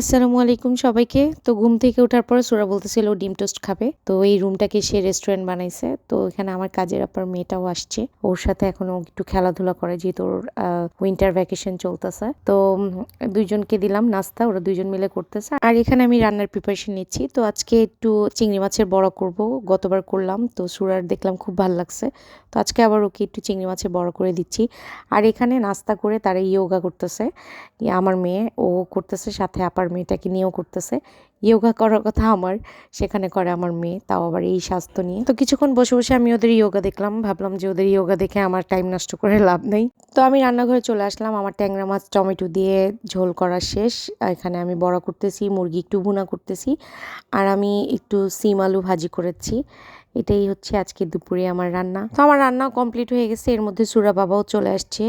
আসসালামু আলাইকুম সবাইকে। তো ঘুম থেকে ওঠার পর সোরা বলতেছিল ও ডিম টোস্ট খাবে। তো এই রুমটাকে সে রেস্টুরেন্ট বানাইছে। তো এখানে আমার কাজের আপার মেয়েটাও আসছে। ওর সাথে এখন ও একটু খেলাধুলা করে যেহেতু ওর উইন্টার ভ্যাকেশন চলতেছে। তো দুইজনকে দিলাম নাস্তা, ওরা দুইজন মিলে করতেছে। আর এখানে আমি রান্নার প্রিপারেশন নিচ্ছি। তো আজকে একটু চিংড়ি মাছের বড়া করব। গতবার করলাম তো সুরার দেখলাম খুব ভালো লাগছে। তো আজকে আবার ওকে একটু চিংড়ি মাছের বড়া করে দিচ্ছি। আর এখানে নাস্তা করে তারা ইয়োগা করতেছে। আমার মেয়ে ও করতেছে, সাথে আপার মেয়েটাকে নিয়েও করতেছে। ইয়োগা করার কথা আমার, সেখানে করে আমার মেয়ে, তাও আবার এই স্বাস্থ্য নিয়ে। তো কিছুক্ষণ বসে বসে আমি ওদের ইয়োগা দেখলাম, ভাবলাম যে ওদের ইয়োগা দেখে আমার টাইম নষ্ট করে লাভ নেই। তো আমি রান্নাঘরে চলে আসলাম। আমার ট্যাংরা মাছ টমেটো দিয়ে ঝোল করা শেষ। এখানে আমি বড়া করতেছি, মুরগি একটু ভুনা করতেছি, আর আমি একটু সিম আলু ভাজি করেছি। এটাই হচ্ছে আজকে দুপুরে আমার রান্না। তো আমার রান্নাও কমপ্লিট হয়ে গেছে। এর মধ্যে সুরা বাবাও চলে আসছে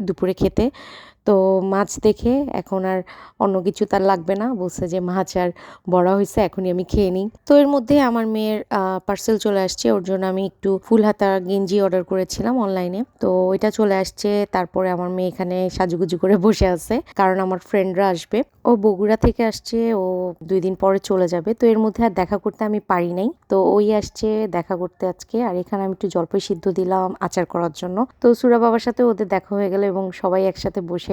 দুপুরে খেতে। তো মাছ দেখে এখন আর অন্য কিছু তার লাগবে না, বলছে যে মাছ আর বড়া হয়েছে, এখনই আমি খেয়ে নিই। তো এর মধ্যে আমার মেয়ের পার্সেল চলে আসছে, ওর জন্য আমি একটু ফুল হাতা গেঞ্জি অর্ডার করেছিলাম অনলাইনে। তো এটা চলে আসছে। তারপরে আমার মেয়ে এখানে সাজুগুজু করে বসে আছে, কারণ আমার ফ্রেন্ডরা আসবে। ও বগুড়া থেকে আসছে, ও 2 দিন পরে চলে যাবে। তো এর মধ্যে আর দেখা করতে আমি পারি নাই, তো ওই আসছে দেখা করতে আজকে। আর এখানে আমি একটু জলপাই সিদ্ধ দিলাম আচার করার জন্য। তো সুরা বাবার সাথে ওদের দেখা হয়ে গেল এবং সবাই একসাথে বসে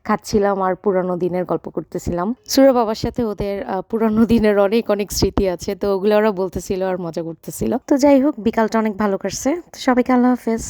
খাচ্ছিলাম আর পুরানো দিনের গল্প করতেছিলাম। সুরা বাবার সাথে ওদের পুরানো দিনের অনেক অনেক স্মৃতি আছে, তো ওগুলো ওরা বলতেছিল আর মজা করতেছিল। তো যাই হোক, বিকালটা অনেক ভালো কাটছে। তো সবাইকে আল্লাহ হাফেজ।